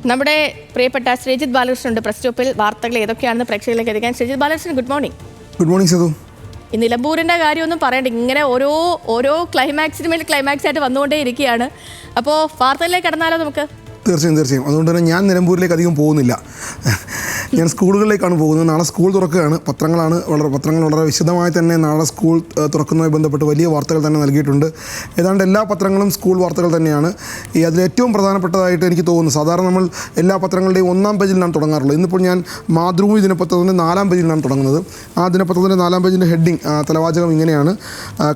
നമ്മുടെ പ്രിയപ്പെട്ട ശ്രീജിത്ത് ബാലകൃഷ്ണൻ ഉണ്ട് പ്രസ് സ്റ്റോപ്പിൽ. വാർത്തകൾ ഏതൊക്കെയാണെന്ന് പ്രേക്ഷകരിലേക്ക് എത്തിക്കാൻ. Sreejith Balakrishnan, good morning. Good morning Sathu. ഈ നിലമ്പൂരിൻ്റെ കാര്യമൊന്നും പറയണ്ട, ഇങ്ങനെ ഓരോ ക്ലൈമാക്സിന് മേൽ ക്ലൈമാക്സ് ആയിട്ട് വന്നുകൊണ്ടേ ഇരിക്കുകയാണ്. അപ്പോൾ വാർത്തകളിലേക്ക് കടന്നാലോ നമുക്ക്? തീർച്ചയായും. അതുകൊണ്ട് തന്നെ ഞാൻ നിലമ്പൂരിലേക്ക് അധികം പോകുന്നില്ല. ഞാൻ സ്കൂളുകളിലേക്കാണ് പോകുന്നത്. നാളെ സ്കൂൾ തുറക്കുകയാണ്. പത്രങ്ങൾ വളരെ വിശദമായി തന്നെ നാളെ സ്കൂൾ തുറക്കുന്നതുമായി ബന്ധപ്പെട്ട് വലിയ വാർത്തകൾ തന്നെ നൽകിയിട്ടുണ്ട്. ഏതാണ്ട് എല്ലാ പത്രങ്ങളും സ്കൂൾ വാർത്തകൾ തന്നെയാണ്. അതിലേറ്റവും പ്രധാനപ്പെട്ടതായിട്ട് എനിക്ക് തോന്നുന്നു, സാധാരണ നമ്മൾ എല്ലാ പത്രങ്ങളുടെയും 1-ാം പേജിലാണ് തുടങ്ങാറുള്ളത്. ഇന്നിപ്പോൾ ഞാൻ മാതൃഭൂമി ദിനപത്രത്തിൻ്റെ 4-ാം പേജിലാണ് തുടങ്ങുന്നത്. ആ ദിനപത്രത്തിൻ്റെ 4-ാം പേജിൻ്റെ ഹെഡിങ് തലവാചകം ഇങ്ങനെയാണ്: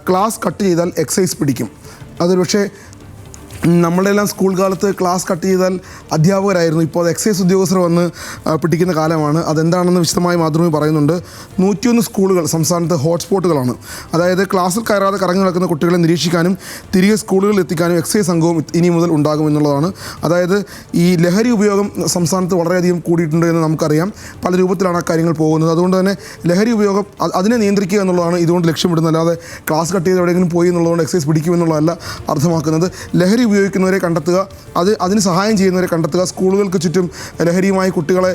ക്ലാസ് കട്ട് ചെയ്താൽ എക്സൈസ് പിടിക്കും. അതൊരു പക്ഷേ നമ്മളുടെ എല്ലാം സ്കൂൾ കാലത്ത് ക്ലാസ് കട്ട് ചെയ്താൽ അധ്യാപകരായിരുന്നു. ഇപ്പോൾ അത് എക്സൈസ് ഉദ്യോഗസ്ഥർ വന്ന് പിടിക്കുന്ന കാലമാണ്. അതെന്താണെന്ന് വിശദമായി മാതൃഭൂമി പറയുന്നുണ്ട്. 101 സ്കൂളുകൾ സംസ്ഥാനത്ത് ഹോട്ട്സ്പോട്ടുകളാണ്. അതായത് ക്ലാസ്സിൽ കയറാതെ കറങ്ങി നടക്കുന്ന കുട്ടികളെ നിരീക്ഷിക്കാനും തിരികെ സ്കൂളുകളിൽ എത്തിക്കാനും എക്സൈസ് സംഘവും ഇനി മുതൽ ഉണ്ടാകുമെന്നുള്ളതാണ്. അതായത് ഈ ലഹരി ഉപയോഗം സംസ്ഥാനത്ത് വളരെയധികം കൂടിയിട്ടുണ്ട് എന്ന് നമുക്കറിയാം. പല രൂപത്തിലാണ് ആ കാര്യങ്ങൾ പോകുന്നത്. അതുകൊണ്ട് തന്നെ ലഹരി ഉപയോഗം അതിനെ നിയന്ത്രിക്കുക എന്നുള്ളതാണ് ഇതുകൊണ്ട് ലക്ഷ്യമിടുന്നത്. അല്ലാതെ ക്ലാസ് കട്ട് ചെയ്ത് എവിടെയെങ്കിലും പോയി എന്നുള്ളതുകൊണ്ട് എക്സൈസ് പിടിക്കുമെന്നുള്ളതല്ല അർത്ഥമാക്കുന്നത്. ലഹരി ഉപയോഗിക്കുന്നവരെ കണ്ടെത്തുക, അതിന് സഹായം ചെയ്യുന്നവരെ കണ്ടെത്തുക, സ്കൂളുകൾക്ക് ചുറ്റും ലഹരിയുമായി കുട്ടികളെ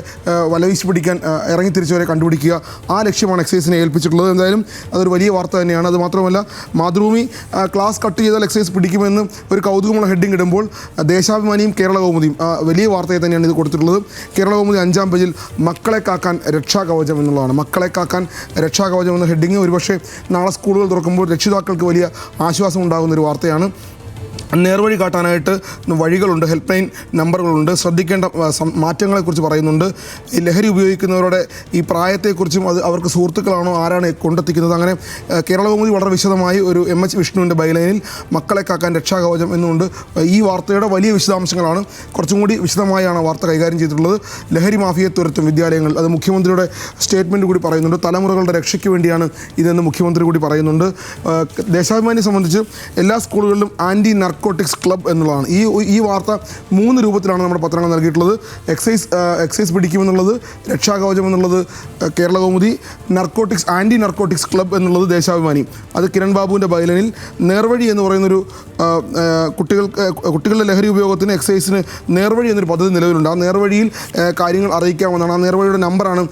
വലവീശി പിടിക്കാൻ ഇറങ്ങിത്തിരിച്ചവരെ കണ്ടുപിടിക്കുക, ആ ലക്ഷ്യമാണ് എക്സൈസിനെ ഏൽപ്പിച്ചിട്ടുള്ളത്. എന്തായാലും അതൊരു വലിയ വാർത്ത തന്നെയാണ്. അതുമാത്രമല്ല, മാതൃഭൂമി ക്ലാസ് കട്ട് ചെയ്താൽ എക്സൈസ് പിടിക്കുമെന്ന് ഒരു കൗതുകമുള്ള ഹെഡിങ് ഇടുമ്പോൾ ദേശാഭിമാനിയും കേരള കൗമുദിയും വലിയ വാർത്തയെ തന്നെയാണ് ഇത് കൊടുത്തിട്ടുള്ളത്. കേരള കൗമുദി 5-ാം പേജിൽ മക്കളെ കാക്കാൻ രക്ഷാകവചം എന്നുള്ളതാണ്. മക്കളെ കാക്കാൻ രക്ഷാകവചം എന്ന ഹെഡിങ് ഒരുപക്ഷെ നാളെ സ്കൂളുകൾ തുറക്കുമ്പോൾ രക്ഷിതാക്കൾക്ക് വലിയ ആശ്വാസം ഉണ്ടാകുന്നൊരു വാർത്തയാണ്. നേർവഴി കാട്ടാനായിട്ട് വഴികളുണ്ട്, ഹെൽപ്പ് ലൈൻ നമ്പറുകളുണ്ട്, ശ്രദ്ധിക്കേണ്ട മാറ്റങ്ങളെക്കുറിച്ച് പറയുന്നുണ്ട്. ഈ ലഹരി ഉപയോഗിക്കുന്നവരുടെ ഈ പ്രായത്തെക്കുറിച്ചും അവർക്ക് സുഹൃത്തുക്കളാണോ ആരാണ് കൊണ്ടെത്തിക്കുന്നത്, അങ്ങനെ കേരള കൗമുദി വളരെ വിശദമായി ഒരു MH വിഷ്ണുവിൻ്റെ ബൈലൈനിൽ മക്കളെ കാക്കാൻ രക്ഷാകവചം എന്നുകൊണ്ട് ഈ വാർത്തയുടെ വലിയ വിശദാംശങ്ങളാണ്. കുറച്ചും കൂടി വിശദമായാണ് വാർത്ത കൈകാര്യം ചെയ്തിട്ടുള്ളത്. ലഹരി മാഫിയെ തുരത്തും വിദ്യാലയങ്ങൾ, അത് മുഖ്യമന്ത്രിയുടെ സ്റ്റേറ്റ്മെൻറ്റ് കൂടി പറയുന്നുണ്ട്. തലമുറകളുടെ രക്ഷയ്ക്ക് വേണ്ടിയാണ് ഇതെന്ന് മുഖ്യമന്ത്രി കൂടി പറയുന്നുണ്ട്. ദേശാഭിമാനിയെ സംബന്ധിച്ച് എല്ലാ സ്കൂളുകളിലും ആൻറ്റി നർക്കോട്ടിക്സ് ക്ലബ് എന്നുള്ളതാണ്. ഈ വാർത്ത 3 രൂപത്തിലാണ് നമ്മുടെ പത്രങ്ങൾ നൽകിയിട്ടുള്ളത്. എക്സൈസ് പിടിക്കുമെന്നുള്ളത്, രക്ഷാകവചം എന്നുള്ളത് Kerala Kaumudi, anti narcotics club എന്നുള്ളത് ദേശാഭിമാനി. അത് കിരൺ ബാബുവിൻ്റെ ബൈലനിൽ നേർവഴി എന്ന് പറയുന്നൊരു കുട്ടികളുടെ ലഹരി ഉപയോഗത്തിന് എക്സൈസിന് നേർവഴി എന്നൊരു പദ്ധതി നിലവിലുണ്ട്. ആ നേർവഴിയിൽ കാര്യങ്ങൾ അറിയിക്കാമെന്നാണ്. ആ നേർവഴിയുടെ നമ്പറാണ്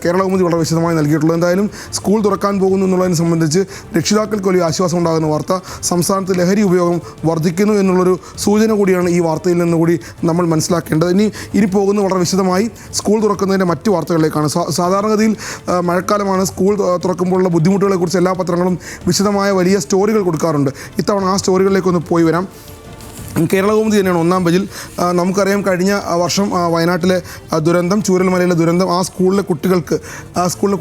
കേരള കൗമുദി വളരെ വിശദമായി നൽകിയിട്ടുള്ളത്. എന്തായാലും സ്കൂൾ തുറക്കാൻ പോകുന്നു എന്നുള്ളതിനെ സംബന്ധിച്ച് രക്ഷിതാക്കൾക്ക് വലിയ ആശ്വാസം ഉണ്ടാകുന്ന വാർത്ത. സംസ്ഥാനത്ത് ലഹരി ഉപയോഗം വർദ്ധിക്കുന്നു എന്നുള്ളൊരു സൂചന കൂടിയാണ് ഈ വാർത്തയിൽ നിന്നുകൂടി നമ്മൾ മനസ്സിലാക്കേണ്ടത്. ഇനി പോകുന്ന വളരെ വിശദമായി സ്കൂൾ തുറക്കുന്നതിൻ്റെ മറ്റ് വാർത്തകളിലേക്കാണ്. സാധാരണഗതിയിൽ മഴക്കാലമാണ്. സ്കൂൾ തുറക്കുമ്പോഴുള്ള ബുദ്ധിമുട്ടുകളെക്കുറിച്ച് എല്ലാ പത്രങ്ങളും വിശദമായ വലിയ സ്റ്റോറികൾ കൊടുക്കാറുണ്ട്. ഇത്തവണ ആ സ്റ്റോറികളിലേക്കൊന്ന് പോയി വരാം. കേരള കൗമുദി തന്നെയാണ് 1-ാം പേജിൽ. നമുക്കറിയാം, കഴിഞ്ഞ വർഷം വയനാട്ടിലെ ദുരന്തം, ചൂരൽമലയിലെ ദുരന്തം, ആ സ്കൂളിലെ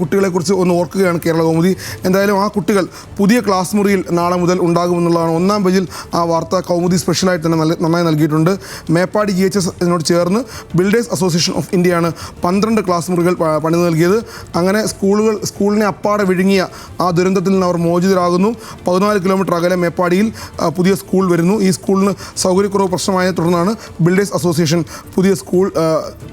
കുട്ടികളെക്കുറിച്ച് ഒന്ന് ഓർക്കുകയാണ് കേരള കൗമുദി. എന്തായാലും ആ കുട്ടികൾ പുതിയ ക്ലാസ് മുറിയിൽ നാളെ മുതൽ ഉണ്ടാകുമെന്നുള്ളതാണ് 1-ാം പേജിൽ ആ വാർത്ത കൗമുദി സ്പെഷ്യലായിട്ട് തന്നെ നന്നായി നൽകിയിട്ടുണ്ട്. മേപ്പാടി GHS ഇതിനോട് ചേർന്ന് ബിൽഡേഴ്സ് അസോസിയേഷൻ ഓഫ് ഇന്ത്യയാണ് 12 ക്ലാസ് മുറികൾ പണിത് നൽകിയത്. അങ്ങനെ സ്കൂളിനെ അപ്പാടെ വിഴുങ്ങിയ ആ ദുരന്തത്തിൽ നിന്ന് അവർ മോചിതരാകുന്നു. 14 കിലോമീറ്റർ അകലെ മേപ്പാടിയിൽ പുതിയ സ്കൂൾ വരുന്നു. ഈ സ്കൂളിന് സൗകര്യക്കുറവ് പ്രശ്നമായതിനെ തുടർന്നാണ് ബിൽഡേഴ്സ് അസോസിയേഷൻ പുതിയ സ്കൂൾ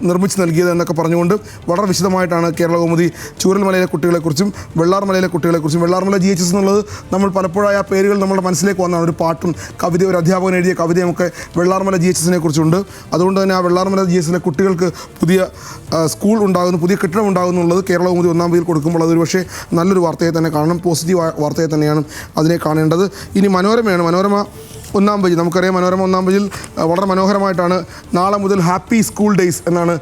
നിർമ്മിച്ച് നൽകിയത് എന്നൊക്കെ പറഞ്ഞുകൊണ്ട് വളരെ വിശദമായിട്ടാണ് കേരള കൗമുദി ചൂരൽമലയിലെ കുട്ടികളെക്കുറിച്ചും വെള്ളാർമലയിലെ കുട്ടികളെക്കുറിച്ചും, വെള്ളാർമല GHS എന്നുള്ളത് നമ്മൾ പലപ്പോഴായി ആ പേരുകൾ നമ്മുടെ മനസ്സിലേക്ക് വന്നതാണ്. ഒരു പാട്ടും കവിത, ഒരു അധ്യാപകൻ എഴുതിയ കവിതയുമൊക്കെ വെള്ളാർമല GHSനെ കുറിച്ചുണ്ട്. അതുകൊണ്ട് തന്നെ ആ വെള്ളാർമല GHSലെ കുട്ടികൾക്ക് പുതിയ സ്കൂൾ ഉണ്ടാകുന്നു, പുതിയ കെട്ടിടം ഉണ്ടാകുന്നുള്ളത് കേരള കൗമുദി 1-ാം പേജിൽ കൊടുക്കുമ്പോൾ അതൊരു പക്ഷേ നല്ലൊരു വാർത്തയെ തന്നെ കാണണം. പോസിറ്റീവ് വാർത്തയെ തന്നെയാണ് അതിനെ കാണേണ്ടത്. ഇനി മനോരമയാണ്. മനോരമ 1-ാം പേജ്, നമുക്കറിയാം, മനോരമ 1-ാം പേജിൽ വളരെ മനോഹരമായിട്ടാണ് നാളെ മുതൽ ഹാപ്പി സ്കൂൾ ഡേയ്സ് എന്നാണ്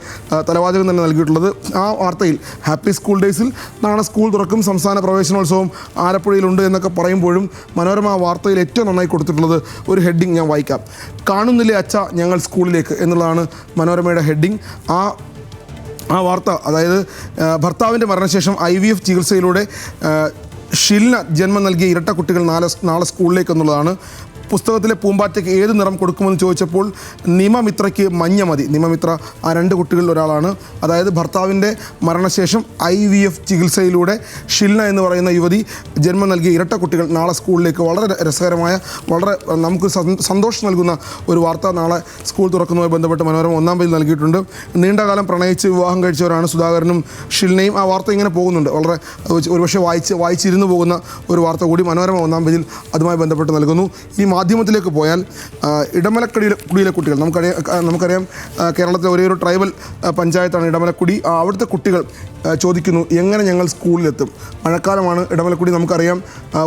തലവാചകം തന്നെ നൽകിയിട്ടുള്ളത്. ആ വാർത്തയിൽ ഹാപ്പി സ്കൂൾ ഡേയ്സിൽ നാളെ സ്കൂൾ തുറക്കും, സംസ്ഥാന പ്രവേശനോത്സവം ആലപ്പുഴയിലുണ്ട് എന്നൊക്കെ പറയുമ്പോഴും മനോരമ ആ വാർത്തയിൽ ഏറ്റവും നന്നായി കൊടുത്തിട്ടുള്ളത് ഒരു ഹെഡിങ് ഞാൻ വായിക്കാം. കാണുന്നില്ലേ അച്ഛ ഞങ്ങൾ സ്കൂളിലേക്ക് എന്നുള്ളതാണ് മനോരമയുടെ ഹെഡിങ്. ആ വാർത്ത, അതായത് ഭർത്താവിൻ്റെ മരണശേഷം IVF ചികിത്സയിലൂടെ ഷിൽന ജന്മം നൽകിയ ഇരട്ട കുട്ടികൾ നാളെ സ്കൂളിലേക്ക് എന്നുള്ളതാണ്. പുസ്തകത്തിലെ പൂമ്പാറ്റയ്ക്ക് ഏത് നിറം കൊടുക്കുമെന്ന് ചോദിച്ചപ്പോൾ നിമമിത്രയ്ക്ക് മഞ്ഞ മതി. നിമമിത്ര ആ 2 കുട്ടികളിൽ ഒരാളാണ്. അതായത് ഭർത്താവിൻ്റെ മരണശേഷം IVF ചികിത്സയിലൂടെ ഷിൽന എന്ന് പറയുന്ന യുവതി ജന്മം നൽകിയ ഇരട്ട കുട്ടികൾ നാളെ സ്കൂളിലേക്ക്. വളരെ രസകരമായ, വളരെ നമുക്ക് സന്തോഷം നൽകുന്ന ഒരു വാർത്ത നാളെ സ്കൂൾ തുറക്കുന്നതുമായി ബന്ധപ്പെട്ട് മനോരമ 1-ാം പേജിൽ നൽകിയിട്ടുണ്ട്. നീണ്ടകാലം പ്രണയിച്ച് വിവാഹം കഴിച്ചവരാണ് സുധാകരനും ഷിൽനയും. ആ വാർത്ത ഇങ്ങനെ പോകുന്നുണ്ട്. വളരെ ഒരുപക്ഷെ വായിച്ചിരുന്നു പോകുന്ന ഒരു വാർത്ത കൂടി മനോരമ 1-ാം പേജിൽ അതുമായി ബന്ധപ്പെട്ട് നൽകുന്നു. ഈ മാധ്യമത്തിലേക്ക് പോയാൽ ഇടമലക്കുടിയിലെ കുട്ടികൾ നമുക്കറിയാം കേരളത്തിലെ ഒരേ ഒരു ട്രൈബൽ പഞ്ചായത്താണ് ഇടമലക്കുടി. അവിടുത്തെ കുട്ടികൾ ചോദിക്കുന്നു എങ്ങനെ ഞങ്ങൾ സ്കൂളിലെത്തും. മഴക്കാലമാണ്, ഇടമലക്കുടി നമുക്കറിയാം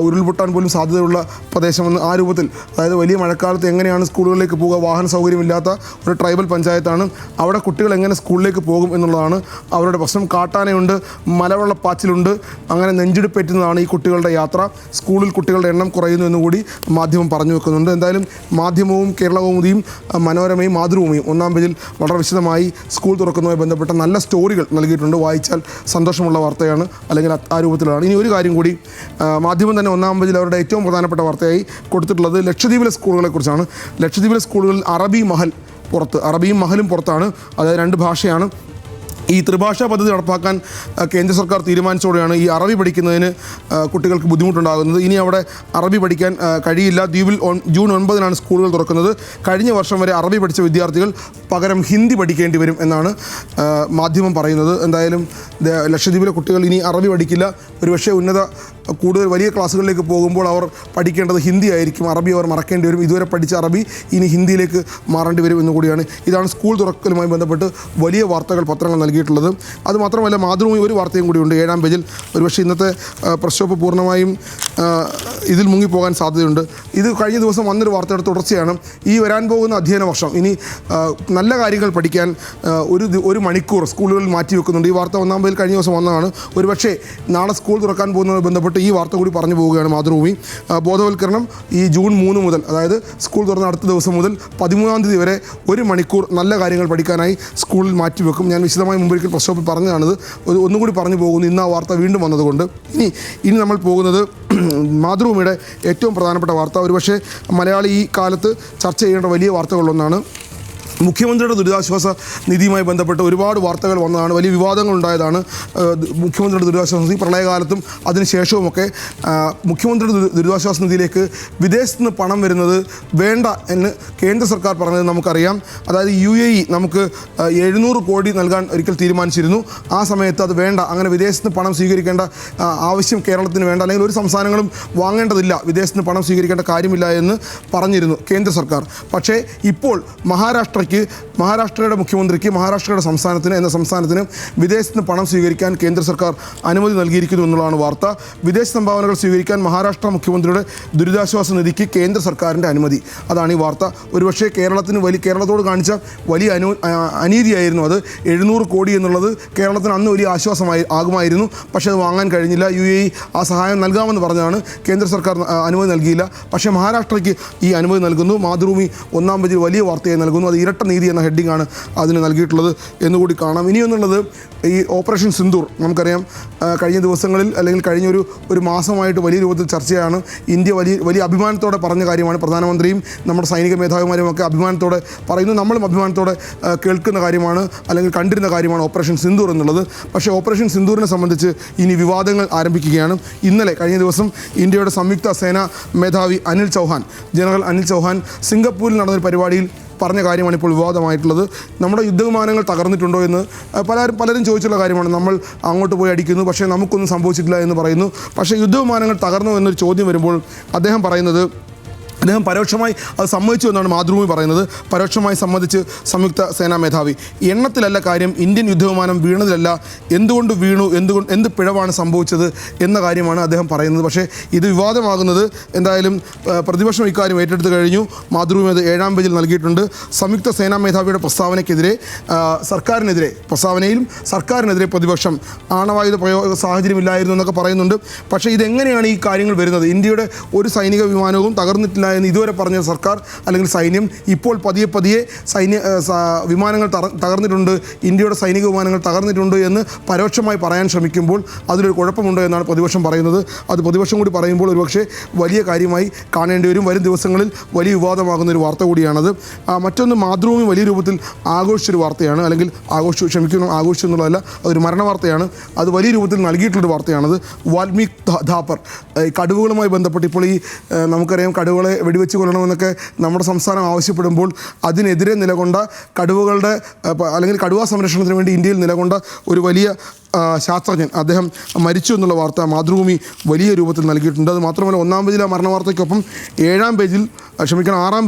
ഉരുൾപൊട്ടാൻ പോലും സാധ്യതയുള്ള പ്രദേശമെന്ന് ആ രൂപത്തിൽ, അതായത് വലിയ മഴക്കാലത്ത് എങ്ങനെയാണ് സ്കൂളുകളിലേക്ക് പോകുക, വാഹന സൗകര്യമില്ലാത്ത ഒരു ട്രൈബൽ പഞ്ചായത്താണ്. അവിടെ കുട്ടികൾ എങ്ങനെ സ്കൂളിലേക്ക് പോകും എന്നുള്ളതാണ് അവരുടെ പ്രശ്നം. കാട്ടാനയുണ്ട്, മലവെള്ളപ്പാച്ചിലുണ്ട്, അങ്ങനെ നെഞ്ചിടിപ്പേറ്റുന്നതാണ് ഈ കുട്ടികളുടെ യാത്ര. സ്കൂളിൽ കുട്ടികളുടെ എണ്ണം കുറയുന്നു എന്നുകൂടി മാധ്യമം പറഞ്ഞു വെക്കുന്നുണ്ട്. എന്തായാലും മാധ്യമവും കേരളകൗമുദിയും മനോരമയും മാതൃഭൂമിയും ഒന്നാം പേജിൽ വളരെ വിശദമായി സ്കൂൾ തുറക്കുന്നതുമായി ബന്ധപ്പെട്ട നല്ല സ്റ്റോറികൾ നൽകിയിട്ടുണ്ട്. വായിച്ചാൽ സന്തോഷമുള്ള വാർത്തയാണ്, അല്ലെങ്കിൽ ആ രൂപത്തിലാണ്. ഇനി ഒരു കാര്യം കൂടി, മാധ്യമം തന്നെ ഒന്നാം പേജിൽ അവരുടെ ഏറ്റവും പ്രധാനപ്പെട്ട വാർത്തയായി കൊടുത്തിട്ടുള്ളത് ലക്ഷദ്വീപിലെ സ്കൂളുകളെക്കുറിച്ചാണ്. ലക്ഷദ്വീപിലെ സ്കൂളുകളിൽ അറബിയും മഹലും പുറത്താണ്, അതായത് 2 ഭാഷയാണ്. ഈ ത്രിഭാഷാ പദ്ധതി നടപ്പാക്കാൻ കേന്ദ്ര സർക്കാർ തീരുമാനിച്ചതോടെയാണ് ഈ അറബി പഠിക്കുന്നതിന് കുട്ടികൾക്ക് ബുദ്ധിമുട്ടുണ്ടാകുന്നത്. ഇനി അവിടെ അറബി പഠിക്കാൻ കഴിയില്ല. ദ്വീപിൽ ജൂൺ 9 സ്കൂളുകൾ തുറക്കുന്നത്. കഴിഞ്ഞ വർഷം വരെ അറബി പഠിച്ച വിദ്യാർത്ഥികൾ പകരം ഹിന്ദി പഠിക്കേണ്ടി വരും എന്നാണ് മാധ്യമം പറയുന്നത്. എന്തായാലും ലക്ഷദ്വീപിലെ കുട്ടികൾ ഇനി അറബി പഠിക്കില്ല. ഒരുപക്ഷെ കൂടുതൽ വലിയ ക്ലാസ്സുകളിലേക്ക് പോകുമ്പോൾ അവർ പഠിക്കേണ്ടത് ഹിന്ദി ആയിരിക്കും. അറബി അവർ മറക്കേണ്ടി വരും. ഇതുവരെ പഠിച്ച അറബി ഇനി ഹിന്ദിയിലേക്ക് മാറേണ്ടി വരും എന്നുകൂടിയാണ്. ഇതാണ് സ്കൂൾ തുറക്കലുമായി ബന്ധപ്പെട്ട് വലിയ വാർത്തകൾ പത്രങ്ങൾ നൽകിയിട്ടുള്ളത്. അതുമാത്രമല്ല, മാതൃഭൂമി ഒരു വാർത്തയും കൂടിയുണ്ട് 7-ാം പേജിൽ. ഒരുപക്ഷെ ഇന്നത്തെ പ്രസ് സ്റ്റോപ്പ് പൂർണ്ണമായും ഇതിൽ മുങ്ങിപ്പോകാൻ സാധ്യതയുണ്ട്. ഇത് കഴിഞ്ഞ ദിവസം വന്നൊരു വാർത്തയുടെ തുടർച്ചയാണ്. ഈ വരാൻ പോകുന്ന അധ്യയന വർഷം ഇനി നല്ല കാര്യങ്ങൾ പഠിക്കാൻ ഒരു മണിക്കൂർ സ്കൂളുകളിൽ മാറ്റിവെക്കുന്നുണ്ട്. ഈ വാർത്ത 1-ാം പേജിൽ കഴിഞ്ഞ ദിവസം വന്നതാണ്. ഒരുപക്ഷെ നാളെ സ്കൂൾ തുറക്കാൻ പോകുന്നതുമായി ബന്ധപ്പെട്ട് ഈ വാർത്ത കൂടി പറഞ്ഞു പോവുകയാണ് മാതൃഭൂമി. ബോധവൽക്കരണം ഈ ജൂൺ 3 മുതൽ, അതായത് സ്കൂൾ തുറന്ന അടുത്ത ദിവസം മുതൽ 13-ാം തീയതി വരെ 1 മണിക്കൂർ നല്ല കാര്യങ്ങൾ പഠിക്കാനായി സ്കൂളിൽ മാറ്റിവെക്കും. ഞാൻ വിശദമായി മുമ്പൊരിക്കൽ പ്രസ് സ്റ്റോപ്പിൽ പറഞ്ഞതാണിത്. ഒന്നുകൂടി പറഞ്ഞു പോകുന്നു, ഇന്ന് ആ വാർത്ത വീണ്ടും വന്നതുകൊണ്ട്. ഇനി നമ്മൾ പോകുന്നത് മാതൃഭൂമിയുടെ ഏറ്റവും പ്രധാനപ്പെട്ട വാർത്ത, ഒരുപക്ഷെ മലയാളി ഈ കാലത്ത് ചർച്ച ചെയ്യേണ്ട വലിയ വാർത്തകളിലൊന്നാണ്. മുഖ്യമന്ത്രിയുടെ ദുരിതാശ്വാസ നിധിയുമായി ബന്ധപ്പെട്ട് ഒരുപാട് വാർത്തകൾ വന്നതാണ്, വലിയ വിവാദങ്ങൾ ഉണ്ടായതാണ്. മുഖ്യമന്ത്രിയുടെ ദുരിതാശ്വാസ നിധി പ്രളയകാലത്തും അതിനുശേഷവുമൊക്കെ മുഖ്യമന്ത്രിയുടെ ദുരിതാശ്വാസ നിധിയിലേക്ക് വിദേശത്ത് നിന്ന് പണം വരുന്നത് വേണ്ട എന്ന് കേന്ദ്ര സർക്കാർ പറഞ്ഞത് നമുക്കറിയാം. അതായത് UAE നമുക്ക് 700 കോടി നൽകാൻ ഒരിക്കൽ തീരുമാനിച്ചിരുന്നു. ആ സമയത്ത് അത് വേണ്ട, അങ്ങനെ വിദേശത്ത് നിന്ന് പണം സ്വീകരിക്കേണ്ട ആവശ്യം കേരളത്തിന് വേണ്ട, അല്ലെങ്കിൽ ഒരു സംസ്ഥാനങ്ങളും വാങ്ങേണ്ടതില്ല, വിദേശത്ത് നിന്ന് പണം സ്വീകരിക്കേണ്ട കാര്യമില്ല എന്ന് പറഞ്ഞിരുന്നു കേന്ദ്ര സർക്കാർ. പക്ഷേ ഇപ്പോൾ മഹാരാഷ്ട്രയുടെ മുഖ്യമന്ത്രിക്ക്, മഹാരാഷ്ട്രയുടെ സംസ്ഥാനത്തിന് വിദേശത്ത് നിന്ന് പണം സ്വീകരിക്കാൻ കേന്ദ്ര സർക്കാർ അനുമതി നൽകിയിരിക്കുന്നു എന്നുള്ളതാണ് വാർത്ത. വിദേശ സംഭാവനകൾ സ്വീകരിക്കാൻ മഹാരാഷ്ട്ര മുഖ്യമന്ത്രിയുടെ ദുരിതാശ്വാസ നിധിക്ക് കേന്ദ്ര സർക്കാരിൻ്റെ അനുമതി. അതാണ് ഈ വാർത്ത. ഒരുപക്ഷെ കേരളത്തോട് കാണിച്ച വലിയ അനീതിയായിരുന്നു അത്. 700 കോടി എന്നുള്ളത് കേരളത്തിന് അന്ന് വലിയ ആകുമായിരുന്നു. പക്ഷേ അത് വാങ്ങാൻ കഴിഞ്ഞില്ല. UAE ആ സഹായം നൽകാമെന്ന് പറഞ്ഞതാണ്, കേന്ദ്ര സർക്കാർ അനുമതി നൽകിയില്ല. പക്ഷേ മഹാരാഷ്ട്രയ്ക്ക് ഈ അനുമതി നൽകുന്നു. മാതൃഭൂമി 1-ാം പേജിൽ വലിയ വാർത്തയായി നൽകുന്നു. അത് ഇരട്ട നീതി എന്ന ഹെഡിങ്ങാണ് അതിന് നൽകിയിട്ടുള്ളത് എന്നുകൂടി കാണാം. ഇനിയൊന്നുള്ളത് ഈ ഓപ്പറേഷൻ സിന്ദൂർ. നമുക്കറിയാം കഴിഞ്ഞ ദിവസങ്ങളിൽ, അല്ലെങ്കിൽ കഴിഞ്ഞൊരു മാസമായിട്ട് വലിയ രൂപത്തിൽ ചർച്ചയാണ്. ഇന്ത്യ വലിയ അഭിമാനത്തോടെ പറഞ്ഞ കാര്യമാണ്. പ്രധാനമന്ത്രിയും നമ്മുടെ സൈനിക മേധാവിമാരും ഒക്കെ അഭിമാനത്തോടെ പറയുന്നു, നമ്മളും അഭിമാനത്തോടെ കേൾക്കുന്ന കാര്യമാണ്, അല്ലെങ്കിൽ കണ്ടിരുന്ന കാര്യമാണ് ഓപ്പറേഷൻ സിന്ദൂർ എന്നുള്ളത്. പക്ഷേ ഓപ്പറേഷൻ സിന്ദൂറിനെ സംബന്ധിച്ച് ഇനി വിവാദങ്ങൾ ആരംഭിക്കുകയാണ്. കഴിഞ്ഞ ദിവസം ഇന്ത്യയുടെ സംയുക്ത സേനാ മേധാവി ജനറൽ അനിൽ ചൗഹാൻ സിംഗപ്പൂരിൽ നടന്നൊരു പരിപാടിയിൽ പറഞ്ഞ കാര്യമാണ് ഇപ്പോൾ വിവാദമായിട്ടുള്ളത്. നമ്മുടെ യുദ്ധവിമാനങ്ങൾ തകർന്നിട്ടുണ്ടോ എന്ന് പലരും ചോദിച്ചുള്ള കാര്യമാണ്. നമ്മൾ അങ്ങോട്ട് പോയി അടിക്കുന്നു, പക്ഷേ നമുക്കൊന്നും സംഭവിച്ചിട്ടില്ല എന്ന് പറയുന്നു. പക്ഷേ യുദ്ധവിമാനങ്ങൾ തകർന്നോ എന്നൊരു ചോദ്യം വരുമ്പോൾ അദ്ദേഹം പരോക്ഷമായി അത് സമ്മതിച്ചു എന്നാണ് മാതൃഭൂമി പറയുന്നത്. പരോക്ഷമായി സമ്മതിച്ച് സംയുക്ത സേനാ മേധാവി. എണ്ണത്തിലല്ല കാര്യം, ഇന്ത്യൻ യുദ്ധവിമാനം വീണതിലല്ല, എന്തുകൊണ്ട് വീണു, എന്ത് പിഴവാണ് സംഭവിച്ചത് എന്ന കാര്യമാണ് അദ്ദേഹം പറയുന്നത്. പക്ഷേ ഇത് വിവാദമാകുന്നത് എന്തായാലും പ്രതിപക്ഷം ഇക്കാര്യം ഏറ്റെടുത്ത് കഴിഞ്ഞു. മാതൃഭൂമി അത് 7-ാം പേജിൽ നൽകിയിട്ടുണ്ട്. സംയുക്ത സേനാ മേധാവിയുടെ പ്രസ്താവനയ്ക്കെതിരെ സർക്കാരിനെതിരെ പ്രതിപക്ഷം ആണവായുധ പ്രയോഗ സാഹചര്യമില്ലായിരുന്നു എന്നൊക്കെ പറയുന്നുണ്ട്. പക്ഷേ ഇതെങ്ങനെയാണ് ഈ കാര്യങ്ങൾ വരുന്നത്? ഇന്ത്യയുടെ ഒരു സൈനിക വിമാനവും തകർന്നിട്ടില്ല എന്ന് ഇതുവരെ പറഞ്ഞ സർക്കാർ, അല്ലെങ്കിൽ സൈന്യം, ഇപ്പോൾ പതിയെ വിമാനങ്ങൾ തകർന്നിട്ടുണ്ട്, ഇന്ത്യയുടെ സൈനിക വിമാനങ്ങൾ തകർന്നിട്ടുണ്ട് എന്ന് പരോക്ഷമായി പറയാൻ ശ്രമിക്കുമ്പോൾ അതിലൊരു കുഴപ്പമുണ്ടോ എന്നാണ് പ്രതിപക്ഷം പറയുന്നത്. അത് പ്രതിപക്ഷം കൂടി പറയുമ്പോൾ ഒരുപക്ഷെ വലിയ കാര്യമായി കാണേണ്ടി വരും. വരും ദിവസങ്ങളിൽ വലിയ വിവാദമാകുന്ന ഒരു വാർത്ത കൂടിയാണത്. മറ്റൊന്ന്, മാതൃഭൂമി വലിയ രൂപത്തിൽ ആഘോഷിച്ചൊരു വാർത്തയാണ്, അല്ലെങ്കിൽ ആഘോഷിച്ചു എന്നുള്ളതല്ല, അതൊരു മരണ വാർത്തയാണ്. അത് വലിയ രൂപത്തിൽ നൽകിയിട്ടുള്ളൊരു വാർത്തയാണത്. വാൽമീക് ധാപ്പർ, കടുവകളുമായി ബന്ധപ്പെട്ട് ഇപ്പോൾ നമുക്കറിയാം, കടുവകളെ വെടിവെച്ച് കൊല്ലണമെന്നൊക്കെ നമ്മുടെ സംസ്ഥാനം ആവശ്യപ്പെടുമ്പോൾ അതിനെതിരെ നിലകൊണ്ട കടുവകളുടെ അല്ലെങ്കിൽ കടുവാ സംരക്ഷണത്തിന് വേണ്ടി ഇന്ത്യയിൽ നിലകൊണ്ട ഒരു വലിയ ശാസ്ത്രജ്ഞൻ അദ്ദേഹം മരിച്ചു എന്നുള്ള വാർത്ത മാതൃഭൂമി വലിയ രൂപത്തിൽ നൽകിയിട്ടുണ്ട്. അത് മാത്രമല്ല 1-ാം പേജിലെ മരണ വാർത്തയ്ക്കൊപ്പം 6-ാം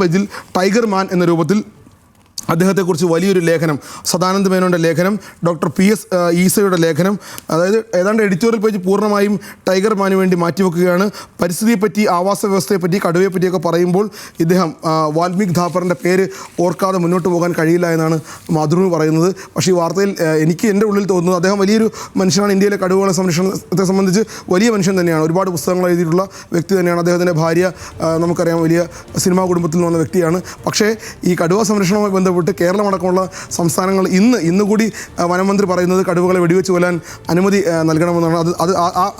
പേജിൽ ടൈഗർ മാൻ എന്ന രൂപത്തിൽ അദ്ദേഹത്തെക്കുറിച്ച് വലിയൊരു ലേഖനം, സദാനന്ദ് മേനോൻ്റെ ലേഖനം, ഡോക്ടർ PS ഈസയുടെ ലേഖനം, അതായത് ഏതാണ്ട് എഡിറ്റോറിയൽ പേജ് പൂർണ്ണമായും ടൈഗർ മാന് വേണ്ടി മാറ്റിവെക്കുകയാണ്. പരിസ്ഥിതിയെപ്പറ്റി, ആവാസ വ്യവസ്ഥയെപ്പറ്റി, കടുവയെപ്പറ്റിയൊക്കെ പറയുമ്പോൾ ഇദ്ദേഹം വാൽമീക് ഥാപ്പറിൻ്റെ പേര് ഓർക്കാതെ മുന്നോട്ട് പോകാൻ കഴിയില്ല എന്നാണ് മാതൃഭൂമി പറയുന്നത്. പക്ഷേ ഈ വാർത്തയിൽ എനിക്ക് എൻ്റെ ഉള്ളിൽ തോന്നുന്നത് അദ്ദേഹം വലിയൊരു മനുഷ്യനാണ്. ഇന്ത്യയിലെ കടുവകളെ സംരക്ഷണത്തെ സംബന്ധിച്ച് വലിയ മനുഷ്യൻ തന്നെയാണ്. ഒരുപാട് പുസ്തകങ്ങൾ എഴുതിയിട്ടുള്ള വ്യക്തി തന്നെയാണ്. അദ്ദേഹത്തിൻ്റെ ഭാര്യ നമുക്കറിയാം വലിയ സിനിമാ കുടുംബത്തിൽ നിന്ന് വന്ന വ്യക്തിയാണ്. പക്ഷേ ഈ കടുവ സംരക്ഷണവുമായി ബന്ധപ്പെട്ട് കേരളമടക്കമുള്ള സംസ്ഥാനങ്ങൾ ഇന്നുകൂടി വനമന്ത്രി പറയുന്നത് കടുവകളെ വെടിവെച്ച് കൊല്ലാൻ അനുമതി നൽകണമെന്നാണ്. അത്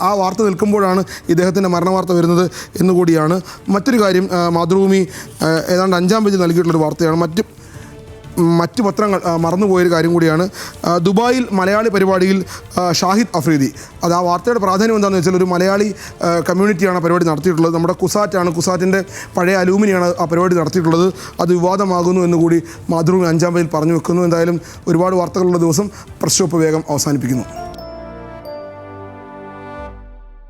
ആ വാർത്ത നിൽക്കുമ്പോഴാണ് ഇദ്ദേഹത്തിൻ്റെ മരണവാർത്ത വരുന്നത് എന്നുകൂടിയാണ്. മറ്റൊരു കാര്യം, മാതൃഭൂമി ഏതാണ്ട് 5-ാം പേജിൽ നൽകിയിട്ടുള്ളൊരു വാർത്തയാണ്. മറ്റ് പത്രങ്ങൾ മറന്നുപോയൊരു കാര്യം കൂടിയാണ്. ദുബായിൽ മലയാളി പരിപാടിയിൽ ഷാഹിദ് അഫ്രീദി. അത് ആ വാർത്തയുടെ പ്രാധാന്യം എന്താണെന്ന് വെച്ചാൽ ഒരു മലയാളി കമ്മ്യൂണിറ്റിയാണ് പരിപാടി നടത്തിയിട്ടുള്ളത്. നമ്മുടെ കുസാറ്റാണ്, കുസാറ്റിൻ്റെ പഴയ അലൂമിനിയാണ് ആ പരിപാടി നടത്തിയിട്ടുള്ളത്. അത് വിവാദമാകുന്നു എന്നുകൂടി മാതൃഭൂമി 5-ാം പേജിൽ പറഞ്ഞു വെക്കുന്നു. എന്തായാലും ഒരുപാട് വാർത്തകളുള്ള ദിവസം പ്രസ് സ്റ്റോപ്പ് വേഗം അവസാനിപ്പിക്കുന്നു.